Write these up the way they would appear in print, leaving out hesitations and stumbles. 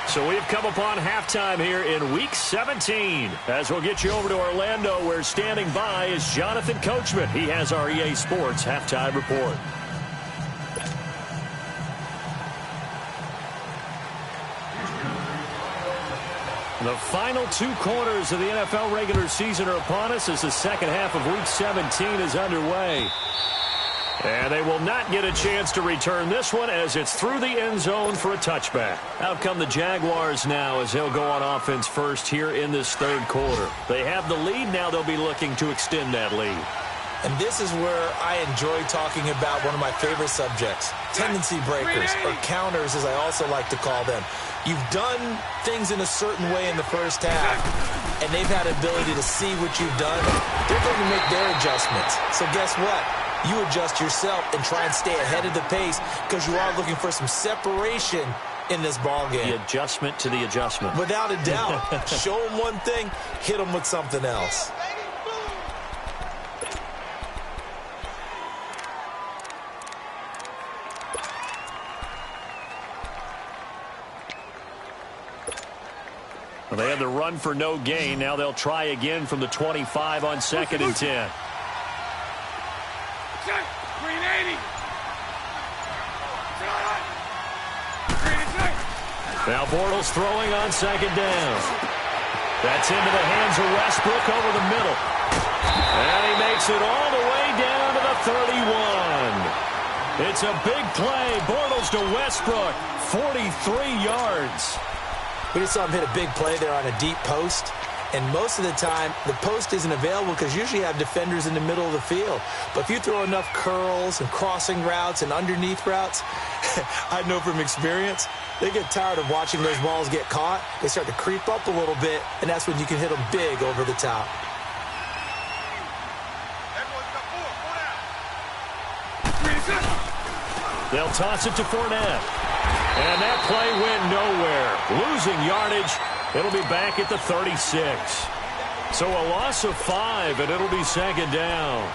So we've come upon halftime here in Week 17. As we'll get you over to Orlando, where standing by is Jonathan Coachman. He has our EA Sports halftime report. The final 2 quarters of the NFL regular season are upon us as the second half of Week 17 is underway. And they will not get a chance to return this one as it's through the end zone for a touchback. Out come the Jaguars now as they'll go on offense first here in this third quarter. They have the lead. Now they'll be looking to extend that lead. And this is where I enjoy talking about one of my favorite subjects, tendency breakers, or counters as I also like to call them. You've done things in a certain way in the first half, and they've had ability to see what you've done. They're going to make their adjustments. So guess what? You adjust yourself and try and stay ahead of the pace because you are looking for some separation in this ball game. The adjustment to the adjustment. Without a doubt. Show them one thing, hit them with something else. Well, they had the run for no gain. Now they'll try again from the 25 on 2nd and 10. Now Bortles throwing on 2nd down. That's into the hands of Westbrook over the middle. And he makes it all the way down to the 31. It's a big play. Bortles to Westbrook, 43 yards. We just saw him hit a big play there on a deep post. And most of the time, the post isn't available because usually you have defenders in the middle of the field. But if you throw enough curls and crossing routes and underneath routes, I know from experience, they get tired of watching those balls get caught. They start to creep up a little bit, and that's when you can hit them big over the top. They'll toss it to Fournette. And that play went nowhere. Losing yardage. It'll be back at the 36. So a loss of 5, and it'll be 2nd down.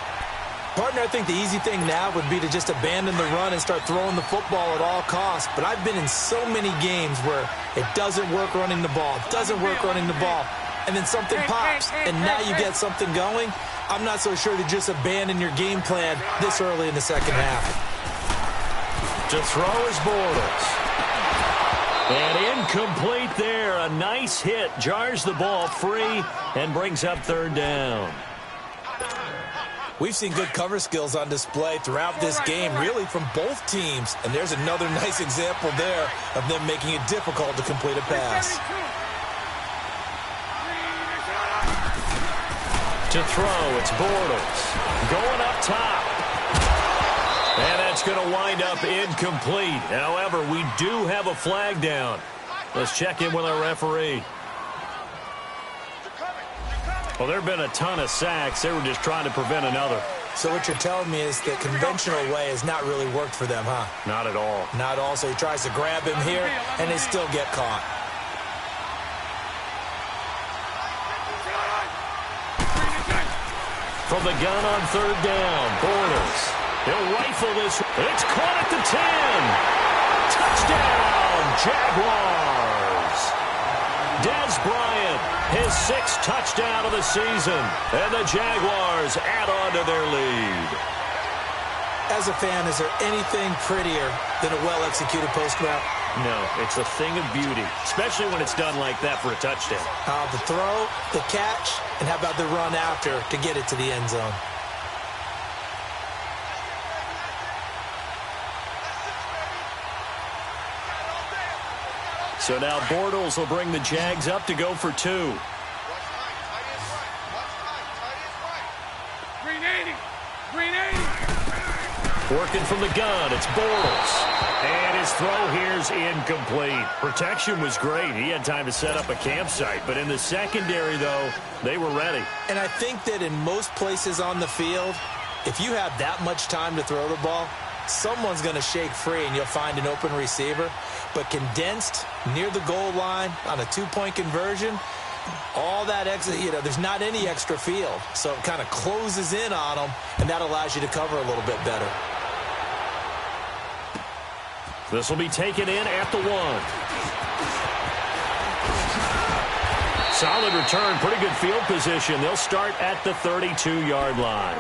Partner, I think the easy thing now would be to just abandon the run and start throwing the football at all costs. But I've been in so many games where it doesn't work running the ball. It doesn't work running the ball. And then something pops, and now you get something going. I'm not so sure to just abandon your game plan this early in the second half. To throw is Bortles. And incomplete there. A nice hit. Jars the ball free and brings up 3rd down. We've seen good cover skills on display throughout this game, really from both teams. And there's another nice example there of them making it difficult to complete a pass. To throw, it's Bortles. Going up top. And that's going to wind up incomplete. However, we do have a flag down. Let's check in with our referee. Well, there have been a ton of sacks. They were just trying to prevent another. So what you're telling me is the conventional way has not really worked for them, huh? Not at all. Not at all. So he tries to grab him here, and they still get caught. From the gun on 3rd down, Bortles. He'll rifle this. It's caught at the 10. Touchdown, Jaguars. Dez Bryant, his 6th touchdown of the season. And the Jaguars add on to their lead. As a fan, is there anything prettier than a well-executed post route? No, it's a thing of beauty, especially when it's done like that for a touchdown. The throw, the catch, and how about the run after to get it to the end zone? So now Bortles will bring the Jags up to go for 2. Working from the gun, it's Bortles. And his throw here's incomplete. Protection was great. He had time to set up a campsite. But in the secondary, though, they were ready. And I think that in most places on the field, if you have that much time to throw the ball, someone's going to shake free and you'll find an open receiver. But condensed near the goal line on a 2-point conversion, all that extra, there's not any extra field. So it kind of closes in on them, and that allows you to cover a little bit better. This will be taken in at the 1. Solid return, pretty good field position. They'll start at the 32-yard line.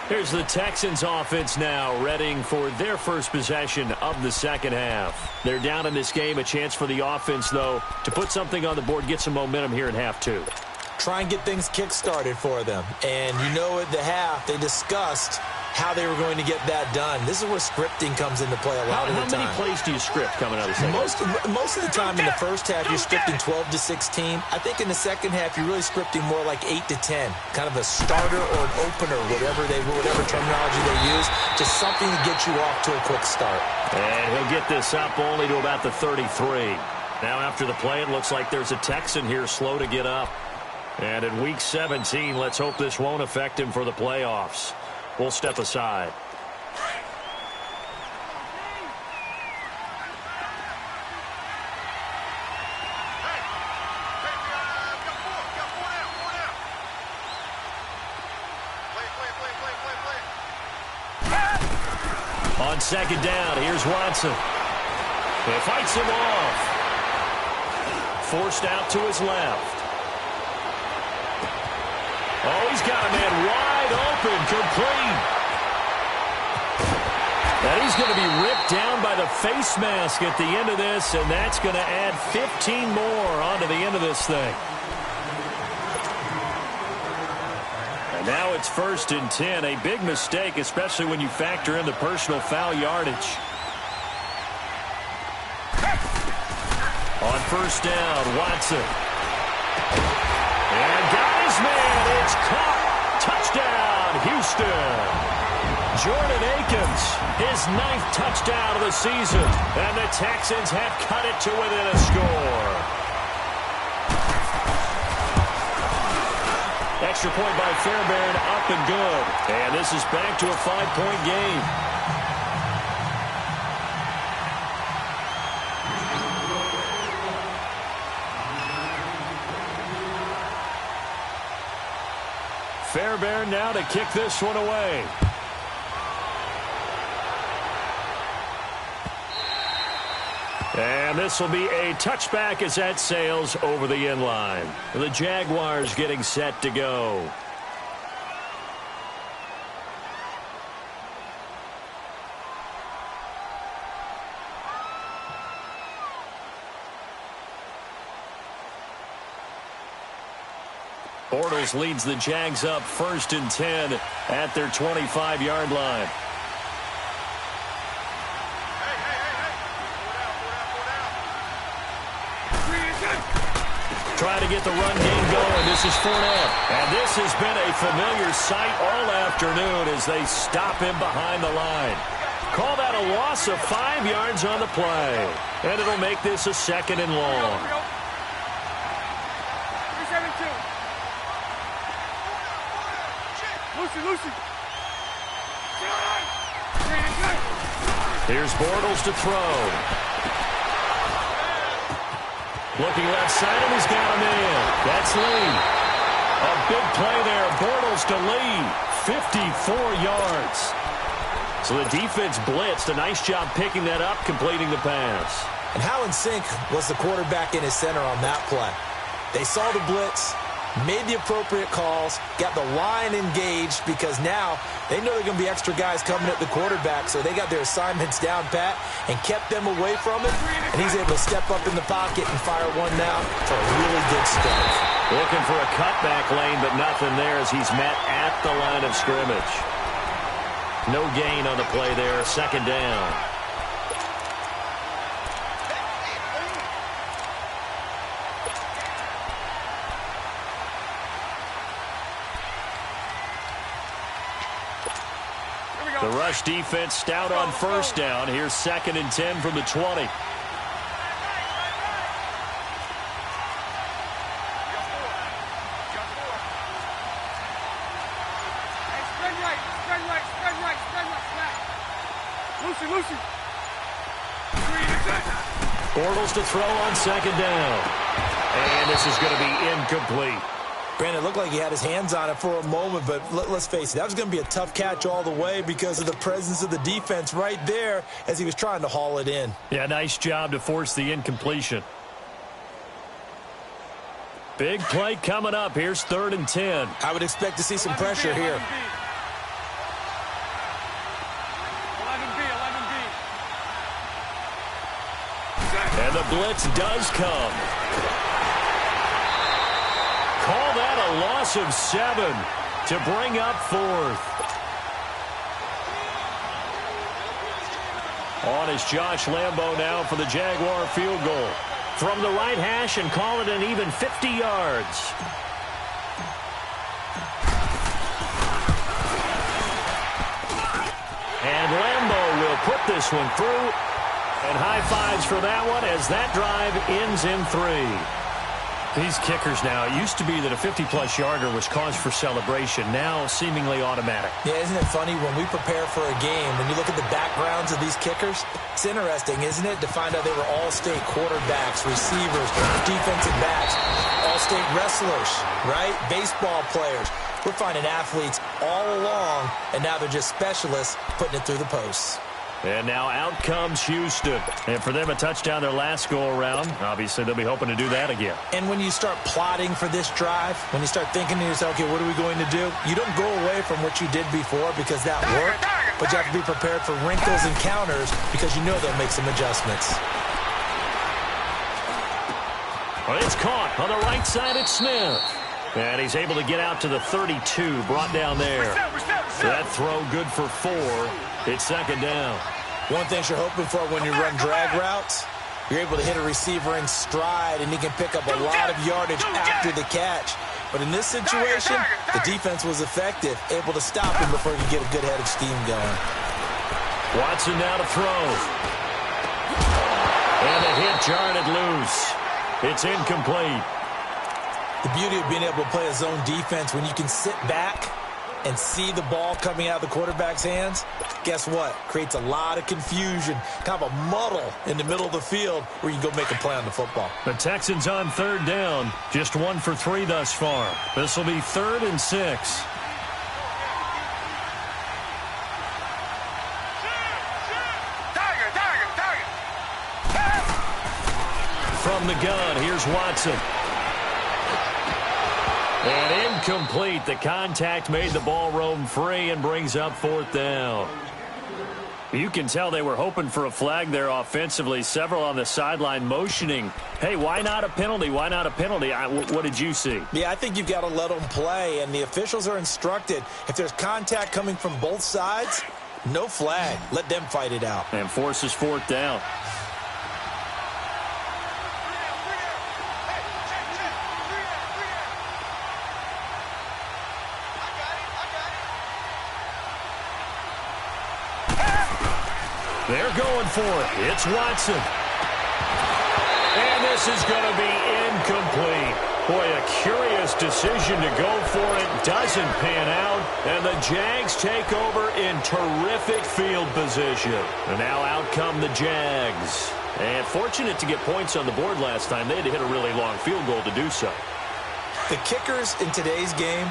Here's the Texans offense now, readying for their first possession of the second half. They're down in this game, a chance for the offense, though, to put something on the board, get some momentum here in half 2. Try and get things kick-started for them. And you know at the half, they discussed how they were going to get that done. This is where scripting comes into play a lot of the time. How many plays do you script coming out of the second half? Most of the time in the first half, you're scripting 12 to 16. I think in the second half, you're really scripting more like 8 to 10. Kind of a starter or an opener, whatever terminology they use. Just something to get you off to a quick start. And he'll get this up only to about the 33. Now after the play, it looks like there's a Texan here slow to get up. And in Week 17, let's hope this won't affect him for the playoffs. We'll step aside. On second down, here's Watson. He fights him off. Forced out to his left. Oh, he's got a man wide open, complete. And he's going to be ripped down by the face mask at the end of this, and that's going to add 15 more onto the end of this thing. And now it's 1st and 10, a big mistake, especially when you factor in the personal foul yardage. On first down, Watson. And got his man. It's caught. Touchdown, Houston. Jordan Akins, his 9th touchdown of the season. And the Texans have cut it to within a score. Extra point by Fairbairn, up and good. And this is back to a 5-point game. Fairbairn now to kick this one away. And this will be a touchback as that sails over the end line. The Jaguars getting set to go. Bortles leads the Jags up 1st and 10 at their 25-yard line. Trying to get the run game going. This is Fournette. And this has been a familiar sight all afternoon as they stop him behind the line. Call that a loss of 5 yards on the play. And it'll make this a 2nd and long. Here's Bortles to throw. Looking left side, and he's got him in. That's Lee. A big play there. Bortles to Lee. 54 yards. So the defense blitzed. A nice job picking that up, completing the pass. And how in sync was the quarterback in his center on that play? They saw the blitz, made the appropriate calls, got the line engaged because now they know they're going to be extra guys coming at the quarterback, so they got their assignments down pat and kept them away from him, and he's able to step up in the pocket and fire one now for a really good start. Looking for a cutback lane, but nothing there as he's met at the line of scrimmage. No gain on the play there, 2nd down. The rush defense stout on 1st down. Here's 2nd and 10 from the 20. Bortles to throw on 2nd down. And this is going to be incomplete. Granted, it looked like he had his hands on it for a moment, but let's face it, that was going to be a tough catch all the way because of the presence of the defense right there as he was trying to haul it in. Yeah, nice job to force the incompletion. Big play coming up. Here's 3rd and 10. I would expect to see some pressure here. And the blitz does come. Call that a loss of 7 to bring up 4th. On is Josh Lambo now for the Jaguar field goal. From the right hash and call it an even 50 yards. And Lambo will put this one through. And high fives for that one as that drive ends in 3. These kickers now, it used to be that a 50-plus yarder was cause for celebration, now seemingly automatic. Yeah, isn't it funny when we prepare for a game, when you look at the backgrounds of these kickers, it's interesting, isn't it, to find out they were all-state quarterbacks, receivers, defensive backs, all-state wrestlers, right? Baseball players. We're finding athletes all along, and now they're just specialists putting it through the posts. And now out comes Houston. And for them, a touchdown their last go-around. Obviously, they'll be hoping to do that again. And when you start plotting for this drive, when you start thinking to yourself, okay, what are we going to do? You don't go away from what you did before because that worked, but you have to be prepared for wrinkles and counters because you know they'll make some adjustments. Well, it's caught on the right side at Smith. And he's able to get out to the 32, brought down there. That throw good for 4. It's 2nd down. One thing you're hoping for when you run drag routes, you're able to hit a receiver in stride, and he can pick up a lot of yardage after the catch. But in this situation, the defense was effective, able to stop him before he could get a good head of steam going. Watson now to throw. And the hit jarred it loose. It's incomplete. The beauty of being able to play a zone defense when you can sit back and see the ball coming out of the quarterback's hands, guess what? Creates a lot of confusion, kind of a muddle in the middle of the field where you can go make a play on the football. The Texans on 3rd down, just 1 for 3 thus far. This will be 3rd and 6. From the gun, here's Watson. And incomplete. The contact made the ball roam free and brings up 4th down. You can tell they were hoping for a flag there offensively. Several on the sideline motioning. Hey, why not a penalty? Why not a penalty? What did you see? Yeah, I think you've got to let them play, and the officials are instructed. If there's contact coming from both sides, no flag. Let them fight it out. And forces 4th down. They're going for it. It's Watson. And this is going to be incomplete. Boy, a curious decision to go for it. Doesn't pan out. And the Jags take over in terrific field position. And now out come the Jags. And fortunate to get points on the board last time. They had to hit a really long field goal to do so. The kickers in today's game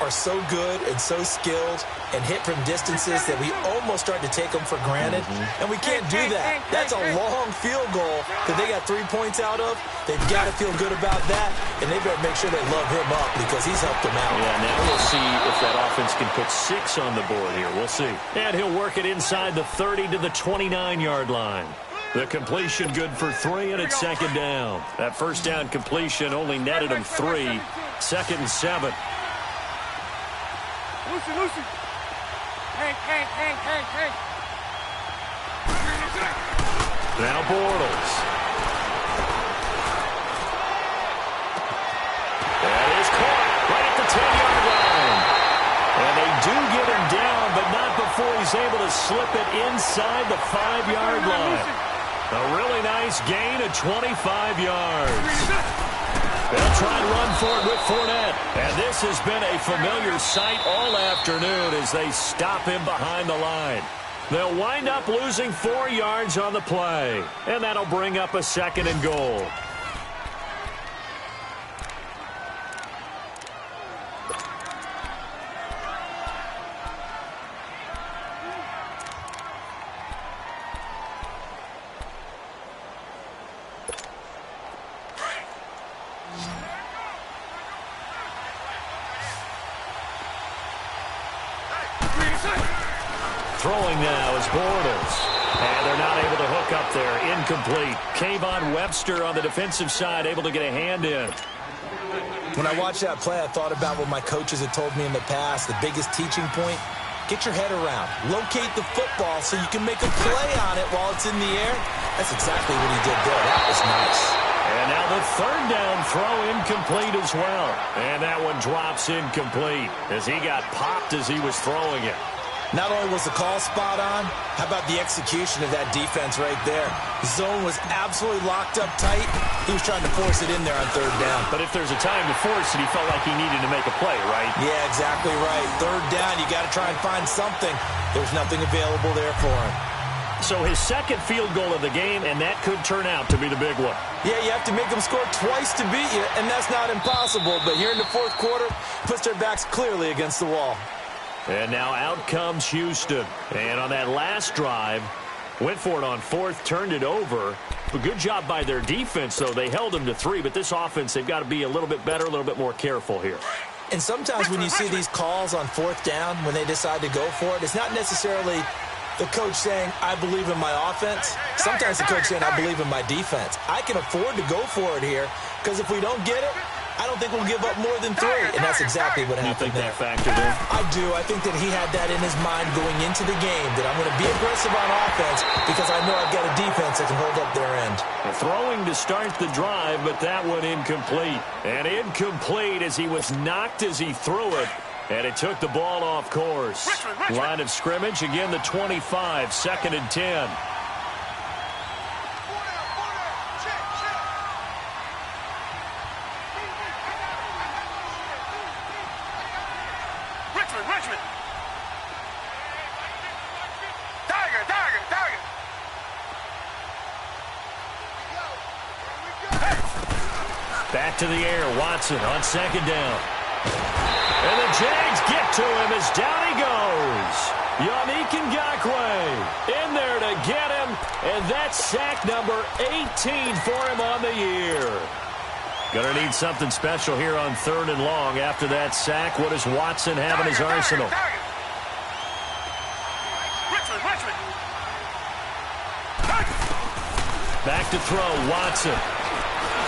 are so good and so skilled and hit from distances that we almost start to take them for granted. And we can't do that. That's a long field goal that they got 3 points out of. They've got to feel good about that, and they better make sure they love him up because he's helped them out. Yeah, now we'll see if that offense can put 6 on the board here. We'll see. And he'll work it inside the 30 to the 29-yard line. The completion good for 3, and it's 2nd down. That first down completion only netted him 3. 2nd and 7. Lucy. Hank. Now Bortles. That is caught right at the 10-yard line. And they do get him down, but not before he's able to slip it inside the 5-yard line. A really nice gain of 25 yards. They'll try and run for it with Fournette. And this has been a familiar sight all afternoon as they stop him behind the line. They'll wind up losing 4 yards on the play. And that'll bring up a 2nd and goal. Throwing now is Bortles. And they're not able to hook up there. Incomplete. Kayvon Webster on the defensive side, able to get a hand in. When I watched that play, I thought about what my coaches had told me in the past. The biggest teaching point, get your head around. Locate the football so you can make a play on it while it's in the air. That's exactly what he did there. That was nice. And now the third down throw incomplete as well. And that one drops incomplete as he got popped as he was throwing it. Not only was the call spot on, how about the execution of that defense right there? The zone was absolutely locked up tight. He was trying to force it in there on third down. But if there's a time to force it, he felt like he needed to make a play, right? Yeah, exactly right. Third down, you got to try and find something. There's nothing available there for him. So his second field goal of the game, and that could turn out to be the big one. Yeah, you have to make them score twice to beat you, and that's not impossible. But here in the fourth quarter, puts their backs clearly against the wall. And now out comes Houston. And on that last drive, went for it on fourth, turned it over. A good job by their defense, though. They held them to 3, but this offense, they've got to be a little bit better, a little bit more careful here. And sometimes when you see these calls on fourth down, when they decide to go for it, it's not necessarily the coach saying, I believe in my offense. Sometimes the coach saying, I believe in my defense. I can afford to go for it here, because if we don't get it, I don't think we'll give up more than 3, and that's exactly what happened there. You think that factored in? I do. I think that he had that in his mind going into the game, that I'm going to be aggressive on offense because I know I've got a defense that can hold up their end. Throwing to start the drive, but that one incomplete. And incomplete as he was knocked as he threw it, and it took the ball off course. Line of scrimmage, again the 25, 2nd and 10. Back to the air, Watson on 2nd down. And the Jags get to him as down he goes. Yannick Ngakoue in there to get him, and that's sack number 18 for him on the year. Gonna need something special here on 3rd and long after that sack. What does Watson have in his arsenal? Back to throw, Watson.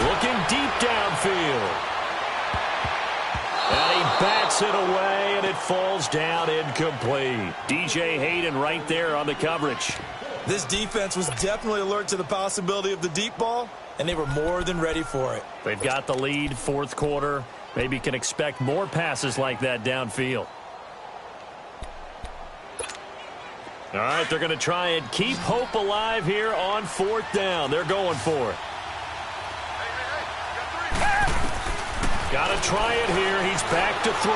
Looking deep downfield. And he bats it away, and it falls down incomplete. DJ Hayden right there on the coverage. This defense was definitely alert to the possibility of the deep ball, and they were more than ready for it. They've got the lead, fourth quarter. Maybe can expect more passes like that downfield. All right, they're going to try and keep hope alive here on 4th down. They're going for it. Got to try it here. He's back to throw.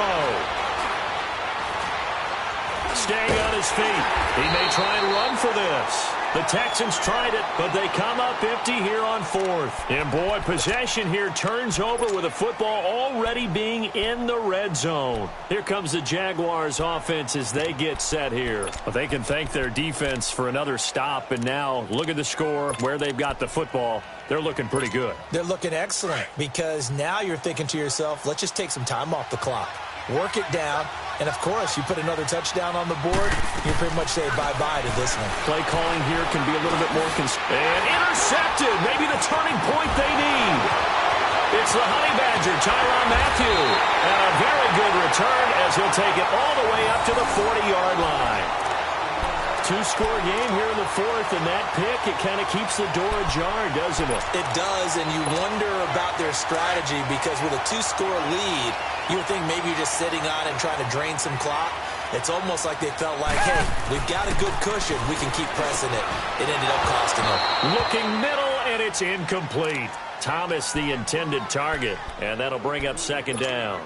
Staying on his feet. He may try and run for this. The Texans tried it, but they come up empty here on 4th. And, boy, possession here turns over with the football already being in the red zone. Here comes the Jaguars offense as they get set here. But they can thank their defense for another stop. And now look at the score, where they've got the football. They're looking pretty good. They're looking excellent because now you're thinking to yourself, let's just take some time off the clock. Work it down, and of course, you put another touchdown on the board, you pretty much say bye-bye to this one. Play calling here can be a little bit more and intercepted, maybe the turning point they need. It's the Honey Badger, Tyrann Mathieu, and a very good return as he'll take it all the way up to the 40-yard line. Two-score game here in the 4th, and that pick, it kind of keeps the door ajar, doesn't it? It does, and you wonder about their strategy because with a 2-score lead, you would think maybe you're just sitting on and trying to drain some clock. It's almost like they felt like, hey, we've got a good cushion. We can keep pressing it. It ended up costing them. Looking middle, and it's incomplete. Thomas, the intended target, and that'll bring up 2nd down.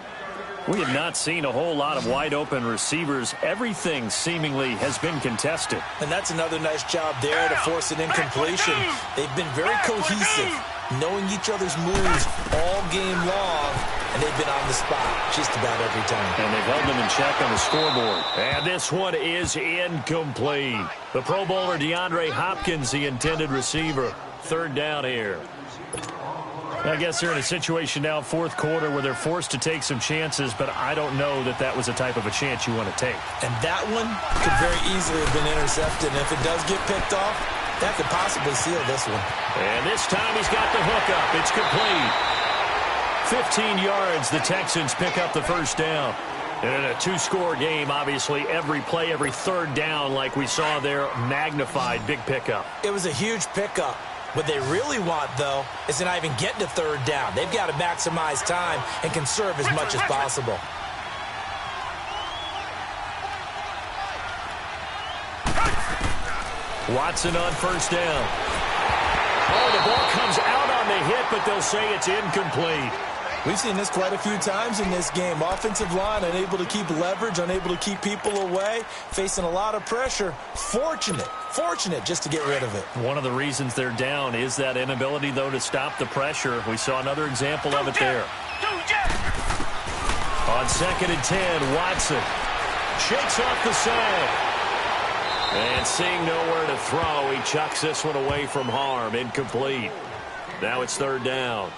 We have not seen a whole lot of wide-open receivers. Everything seemingly has been contested. And that's another nice job there to force an incompletion. They've been very cohesive, knowing each other's moves all game long, and they've been on the spot just about every time. And they've held them in check on the scoreboard. And this one is incomplete. The Pro Bowler DeAndre Hopkins, the intended receiver. 3rd down here. I guess they're in a situation now, fourth quarter, where they're forced to take some chances, but I don't know that that was the type of a chance you want to take. And that one could very easily have been intercepted. And if it does get picked off, that could possibly seal this one. And this time he's got the hook up. It's complete. 15 yards, the Texans pick up the first down. And in a two-score game, obviously, every play, every third down, like we saw there, magnified, big pickup. It was a huge pickup. What they really want, though, is to not even get to third down. They've got to maximize time and conserve as much as possible. Watson on first down. Oh, the ball comes out on the hit, but they'll say it's incomplete. We've seen this quite a few times in this game. Offensive line unable to keep leverage, unable to keep people away, facing a lot of pressure. Fortunate just to get rid of it. One of the reasons they're down is that inability, though, to stop the pressure. We saw another example of it there. On 2nd and 10, Watson shakes off the sack. And seeing nowhere to throw, he chucks this one away from harm. Incomplete. Now it's third down.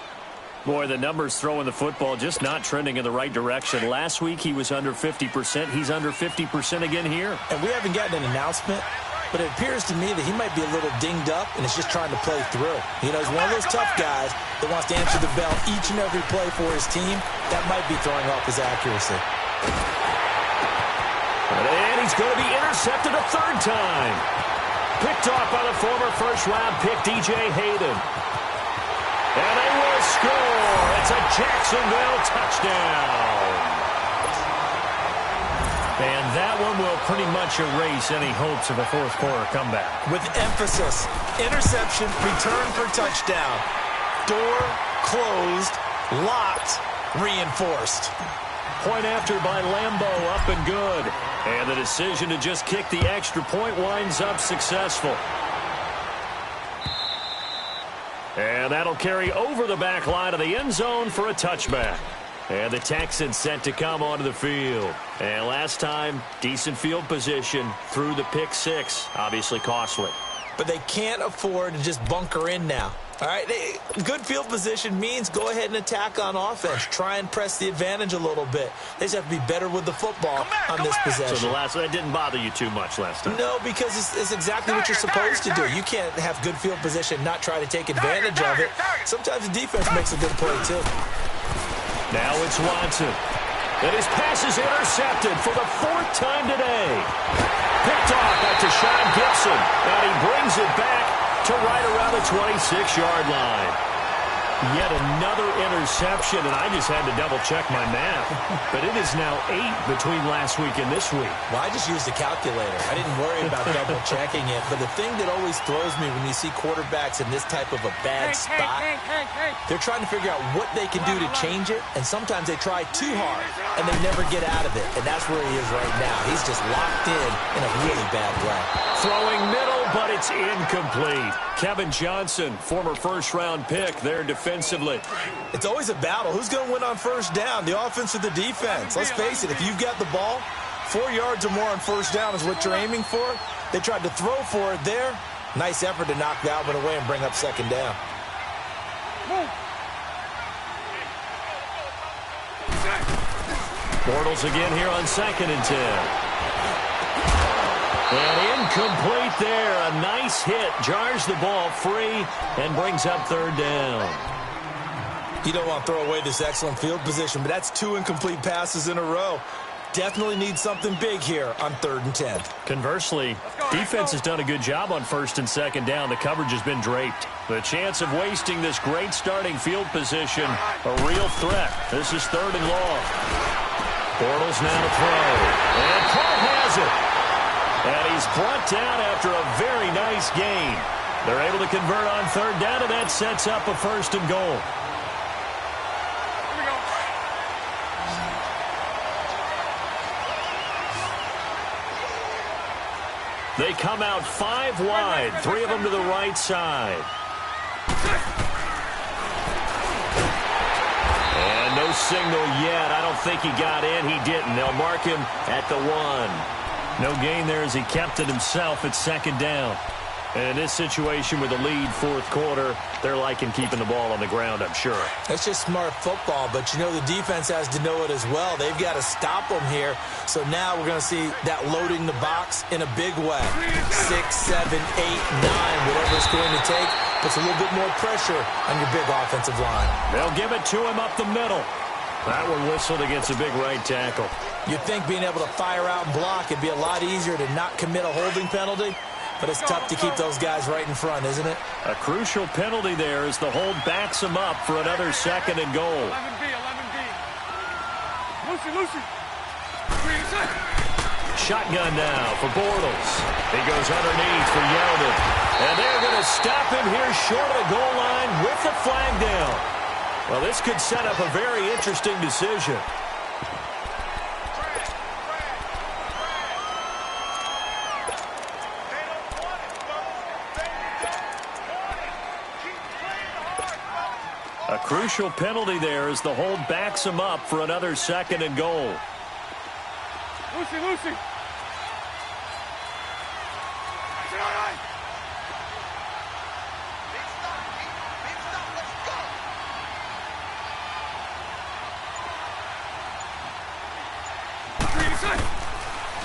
Boy, the numbers throwing the football just not trending in the right direction. Last week he was under 50%. He's under 50% again here. And we haven't gotten an announcement, but it appears to me that he might be a little dinged up and is just trying to play through. You know, he's one of those tough guys that wants to answer the bell each and every play for his team. That might be throwing off his accuracy. And he's going to be intercepted a third time. Picked off by the former first-round pick, DJ Hayden. And they will score. It's a Jacksonville touchdown. And that one will pretty much erase any hopes of a fourth quarter comeback. With emphasis, interception, return for touchdown. Door closed, locked, reinforced. Point after by Lambo, up and good. And the decision to just kick the extra point winds up successful. And that'll carry over the back line of the end zone for a touchback. And the Texans set to come onto the field. And last time, decent field position through the pick six. Obviously costly. But they can't afford to just bunker in now. All right, good field position means go ahead and attack on offense. Try and press the advantage a little bit. They just have to be better with the football on this possession. So that didn't bother you too much last time? No, because it's exactly what you're supposed to do. You can't have good field position, not try to take advantage of it. Sometimes the defense makes a good play, too. Now it's Watson. And his pass is intercepted for the fourth time today. Picked off by Tashawn Gibson. And he brings it back to right around the 26-yard line. Yet another interception, and I just had to double-check my math. But it is now 8 between last week and this week. Well, I just used a calculator. I didn't worry about double-checking it. But the thing that always throws me when you see quarterbacks in this type of a bad spot, they're trying to figure out what they can do to change it, and sometimes they try too hard, and they never get out of it. And that's where he is right now. He's just locked in a really bad way. Throwing middle, but it's incomplete. Kevin Johnson, former first-round pick there defensively. It's always a battle. Who's going to win on first down, the offense or the defense? Let's face it, if you've got the ball, 4 yards or more on first down is what you're aiming for. They tried to throw for it there. Nice effort to knock that one away and bring up second down. Bortles again here on 2nd and 10. And incomplete there. A nice hit. Jars the ball free and brings up third down. You don't want to throw away this excellent field position, but that's 2 incomplete passes in a row. Definitely need something big here on 3rd and 10. Conversely, defense has done a good job on 1st and 2nd down. The coverage has been draped. The chance of wasting this great starting field position, a real threat. This is 3rd and long. Bortles now to throw. And Paul has it. And he's brought down after a very nice gain. They're able to convert on 3rd down, and that sets up a 1st and goal. They come out 5 wide, 3 of them to the right side. And no signal yet. I don't think he got in. He didn't. They'll mark him at the 1. No gain there as he kept it himself at 2nd down. And in this situation with the lead fourth quarter, they're liking keeping the ball on the ground, I'm sure. That's just smart football, but you know the defense has to know it as well. They've got to stop them here. So now we're going to see that loading the box in a big way. 6, 7, 8, 9, whatever it's going to take, puts a little bit more pressure on your big offensive line. They'll give it to him up the middle. That one whistled against a big right tackle. You'd think being able to fire out and block would be a lot easier to not commit a holding penalty. But it's tough to keep those guys right in front, isn't it? A crucial penalty there as the hold backs him up for another second and goal. 11B. Lucy. Shotgun now for Bortles. He goes underneath for Yeldon. And they're going to stop him here short of the goal line with the flag down. Well, this could set up a very interesting decision. A crucial penalty there as the hold backs him up for another second and goal. Lucy.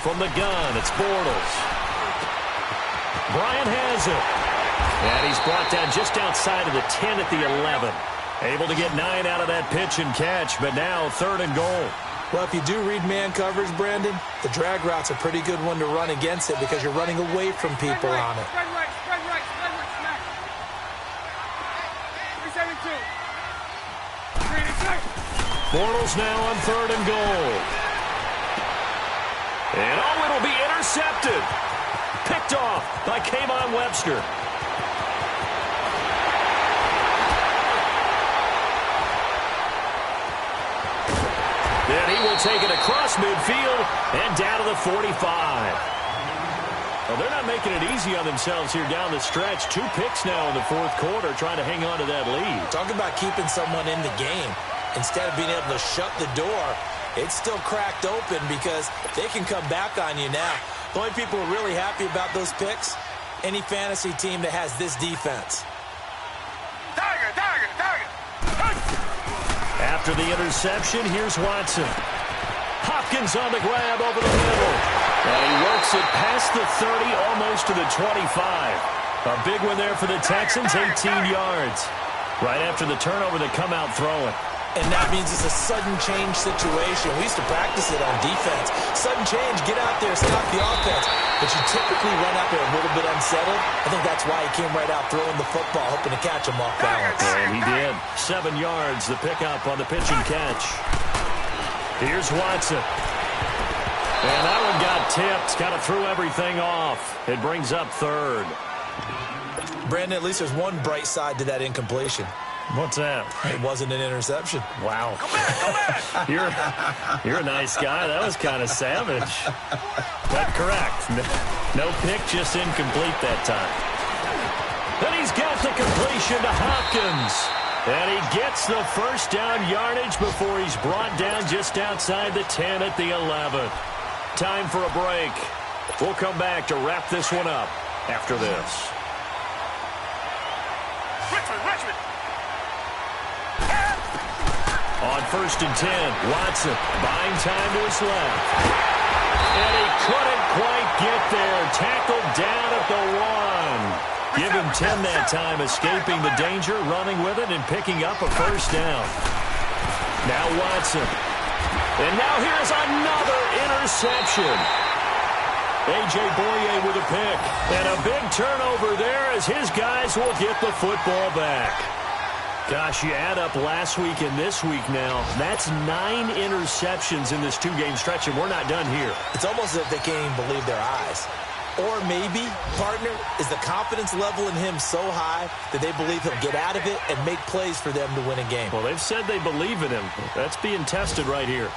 From the gun, it's Bortles. Bryant has it. And he's brought down just outside of the 10 at the 11. Able to get 9 out of that pitch and catch, but now third and goal. Well, if you do read man coverage, Brandon, the drag route's a pretty good one to run against it because you're running away from people on it. Spread right, smack. 372. Bortles now on third and goal. And it'll be intercepted. Picked off by Kayvon Webster. Then he will take it across midfield and down to the 45. Well, they're not making it easy on themselves here down the stretch. 2 picks now in the fourth quarter trying to hang on to that lead. Talk about keeping someone in the game. Instead of being able to shut the door, it's still cracked open because they can come back on you now. The only people who are really happy about those picks, any fantasy team that has this defense. After the interception, here's Watson. Hopkins on the grab over the middle. And he works it past the 30, almost to the 25. A big one there for the Texans, 18 yards. Right after the turnover, they come out throwing. And that means it's a sudden change situation. We used to practice it on defense. Sudden change, get out there, stop the offense. But you typically run out there a little bit unsettled. I think that's why he came right out throwing the football, hoping to catch him off balance. And he did. 7 yards, the pickup on the pitch and catch. Here's Watson. And that one got tipped. Kind of threw everything off. It brings up third. Brandon, at least there's one bright side to that incompletion. What's that? It wasn't an interception. Wow. You're a nice guy. That was kind of savage. But correct. No pick, just incomplete that time. Then he's got the completion to Hopkins. And he gets the first down yardage before he's brought down just outside the 10 at the 11. Time for a break. We'll come back to wrap this one up after this. Richmond. On 1st and 10, Watson buying time to his left. And he couldn't quite get there. Tackled down at the 1. Give him 10 that time, escaping the danger, running with it, and picking up a first down. Now Watson. And now here's another interception. A.J. Boye with a pick. And a big turnover there as his guys will get the football back. Gosh, you add up last week and this week now. That's 9 interceptions in this 2-game stretch, and we're not done here. It's almost as if they can't even believe their eyes. Or maybe, partner, is the confidence level in him so high that they believe he'll get out of it and make plays for them to win a game. Well, they've said they believe in him. That's being tested right here.